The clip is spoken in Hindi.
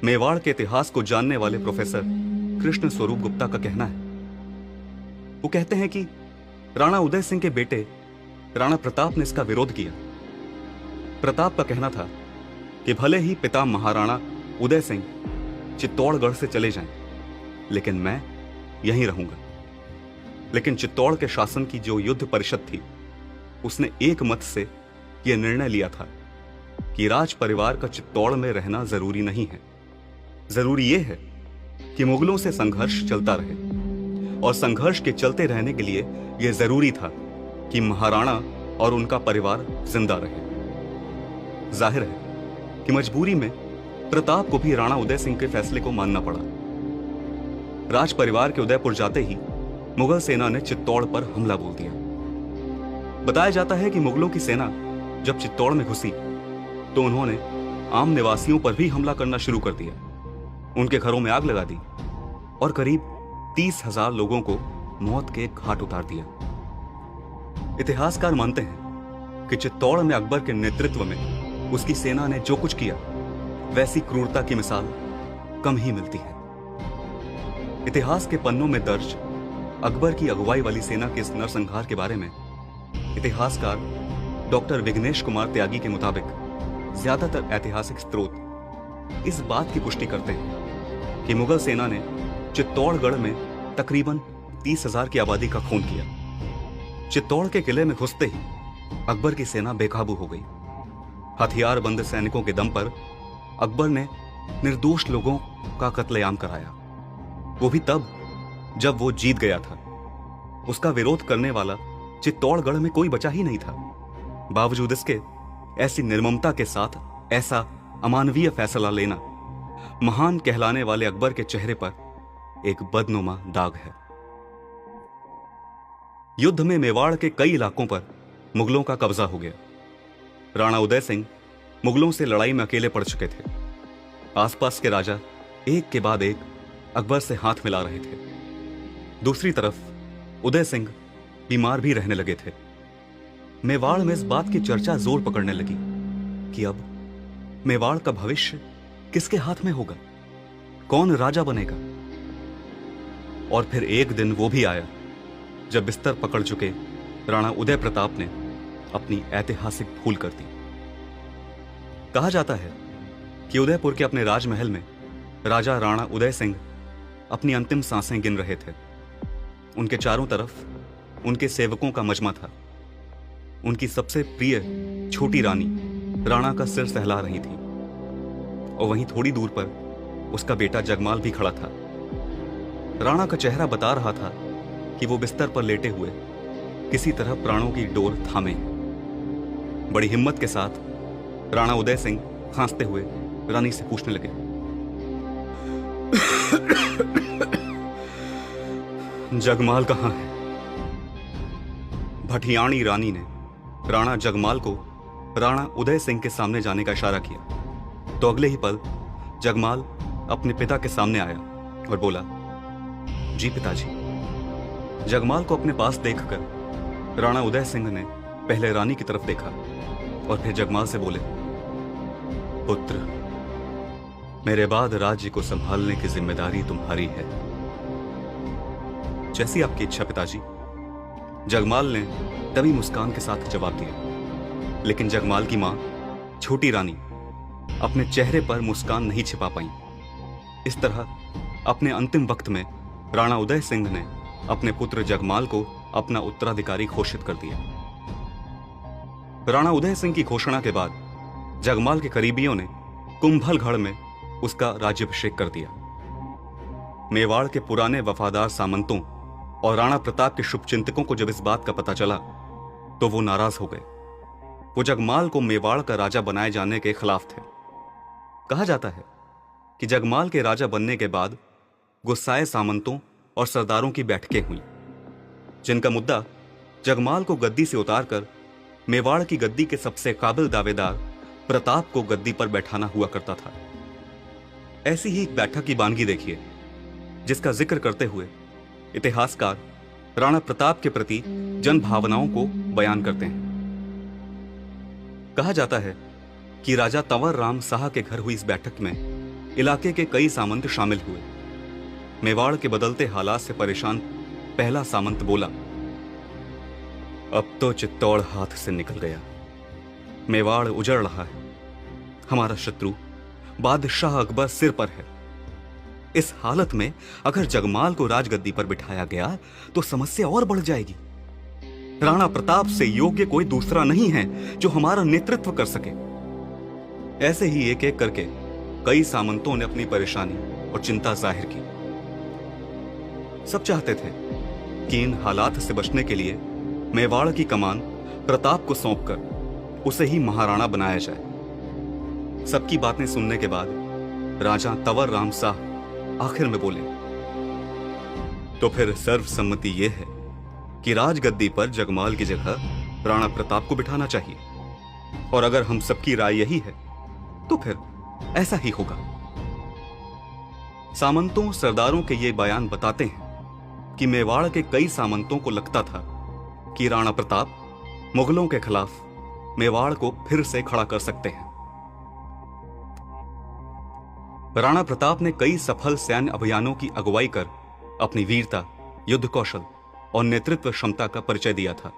मेवाड़ के इतिहास को जानने वाले प्रोफेसर कृष्ण स्वरूप गुप्ता का कहना है। वो कहते हैं कि राणा उदय सिंह के बेटे राणा प्रताप ने इसका विरोध किया। प्रताप का कहना था कि भले ही पिता महाराणा उदय सिंह चित्तौड़गढ़ से चले जाएं, लेकिन मैं यहीं रहूंगा। लेकिन चित्तौड़ के शासन की जो युद्ध परिषद थी, उसने एक मत से यह निर्णय लिया था कि राज परिवार का चित्तौड़ में रहना जरूरी नहीं है। जरूरी यह है कि मुगलों से संघर्ष चलता रहे, और संघर्ष के चलते रहने के लिए यह जरूरी था कि महाराणा और उनका परिवार जिंदा रहे। जाहिर है कि मजबूरी में प्रताप को भी राणा उदय सिंह के फैसले को मानना पड़ा। राज परिवार के उदयपुर जाते ही मुगल सेना ने चित्तौड़ पर हमला बोल दिया। बताया जाता है कि मुगलों की सेना जब चित्तौड़ में घुसी तो उन्होंने आम निवासियों पर भी हमला करना शुरू कर दिया। उनके घरों में आग लगा दी और करीब 30,000 लोगों को मौत के घाट उतार दिया। इतिहासकार मानते हैं कि चित्तौड़ में अकबर के नेतृत्व में उसकी सेना ने जो कुछ किया, वैसी क्रूरता की मिसाल कम ही मिलती है। इतिहास के पन्नों में दर्ज अकबर की अगुवाई वाली सेना के इस नरसंहार के बारे में इतिहासकार डॉक्टर विघ्नेश कुमार त्यागी के मुताबिक ज्यादातर ऐतिहासिक स्रोत इस बात की पुष्टि करते हैं कि मुगल सेना ने चित्तौड़गढ़ में तकरीबन 30,000 की आबादी का खून किया। चित्तौड़ के किले में घुसते ही अकबर की सेना बेकाबू हो गई। हथियारबंद सैनिकों के दम पर अकबर ने निर्दोष लोगों का कत्लेआम कराया, वो भी तब जब वो जीत गया था। उसका विरोध करने वाला चित्तौड़गढ़ में कोई बचा ही नहीं था। बावजूद इसके ऐसी निर्ममता के साथ ऐसा अमानवीय फैसला लेना महान कहलाने वाले अकबर के चेहरे पर एक बदनुमा दाग है। युद्ध में मेवाड़ के कई इलाकों पर मुगलों का कब्जा हो गया। राणा उदय सिंह मुगलों से लड़ाई में अकेले पड़ चुके थे। आसपास के राजा एक के बाद एक अकबर से हाथ मिला रहे थे। दूसरी तरफ उदय सिंह बीमार भी रहने लगे थे। मेवाड़ में इस बात की चर्चा जोर पकड़ने लगी कि अब मेवाड़ का भविष्य किसके हाथ में होगा, कौन राजा बनेगा। और फिर एक दिन वो भी आया जब बिस्तर पकड़ चुके राणा उदय प्रताप ने अपनी ऐतिहासिक भूल कर दी। कहा जाता है कि उदयपुर के अपने राजमहल में राजा राणा उदय सिंह अपनी अंतिम सांसें गिन रहे थे। उनके चारों तरफ उनके सेवकों का मजमा था। उनकी सबसे प्रिय छोटी रानी राणा का सिर सहला रही थी, और वहीं थोड़ी दूर पर उसका बेटा जगमाल भी खड़ा था। राणा का चेहरा बता रहा था कि वो बिस्तर पर लेटे हुए किसी तरह प्राणों की डोर थामे। बड़ी हिम्मत के साथ राणा उदय सिंह खांसते हुए रानी से पूछने लगे, जगमाल कहां है? भटियाणी रानी ने राणा जगमाल को राणा उदय सिंह के सामने जाने का इशारा किया तो अगले ही पल जगमाल अपने पिता के सामने आया और बोला, जी पिताजी। जगमाल को अपने पास देखकर राणा उदय सिंह ने पहले रानी की तरफ देखा और फिर जगमाल से बोले, पुत्र, मेरे बाद राज्य को संभालने की जिम्मेदारी तुम्हारी है। जैसी आपकी इच्छा पिताजी, जगमाल ने तभी मुस्कान के साथ जवाब दिया। लेकिन जगमाल की मां छोटी रानी अपने चेहरे पर मुस्कान नहीं छिपा पाई। इस तरह अपने अंतिम वक्त में राणा उदय सिंह ने अपने पुत्र जगमाल को अपना उत्तराधिकारी घोषित कर दिया। राणा उदय सिंह की घोषणा के बाद जगमाल के करीबियों ने कुंभलगढ़ में उसका राज्याभिषेक कर दिया। मेवाड़ के पुराने वफादार सामंतों और राणा प्रताप के शुभचिंतकों को जब इस बात का पता चला तो वो नाराज हो गए। वो जगमाल को मेवाड़ का राजा बनाए जाने के खिलाफ थे। कहा जाता है कि जगमाल के राजा बनने के बाद गुस्साए सामंतों और सरदारों की बैठकें हुई, जिनका मुद्दा जगमाल को गद्दी से उतारकर मेवाड़ की गद्दी के सबसे काबिल दावेदार प्रताप को गद्दी पर बैठाना हुआ करता था। ऐसी ही एक बैठक की बानगी देखिए, जिसका जिक्र करते हुए इतिहासकार राणा प्रताप के प्रति जन भावनाओं को बयान करते हैं। कहा जाता है कि राजा तंवर राम शाह के घर हुई इस बैठक में इलाके के कई सामंत शामिल हुए। मेवाड़ के बदलते हालात से परेशान पहला सामंत बोला, अब तो चित्तौड़ हाथ से निकल गया, मेवाड़ उजड़ रहा है, हमारा शत्रु बादशाह अकबर सिर पर है। इस हालत में अगर जगमाल को राजगद्दी पर बिठाया गया तो समस्या और बढ़ जाएगी। राणा प्रताप से योग्य कोई दूसरा नहीं है जो हमारा नेतृत्व कर सके। ऐसे ही एक एक करके कई सामंतों ने अपनी परेशानी और चिंता जाहिर की। सब चाहते थे कि इन हालात से बचने के लिए मेवाड़ की कमान प्रताप को सौंपकर उसे ही महाराणा बनाया जाए। सबकी बातें सुनने के बाद राजा तंवर राम शाह आखिर में बोले, तो फिर सर्वसम्मति यह है कि राजगद्दी पर जगमाल की जगह राणा प्रताप को बिठाना चाहिए, और अगर हम सबकी राय यही है तो फिर ऐसा ही होगा। सामंतों सरदारों के ये बयान बताते हैं कि मेवाड़ के कई सामंतों को लगता था कि राणा प्रताप मुगलों के खिलाफ मेवाड़ को फिर से खड़ा कर सकते हैं। राणा प्रताप ने कई सफल सैन्य अभियानों की अगुवाई कर अपनी वीरता, युद्ध कौशल और नेतृत्व क्षमता का परिचय दिया था।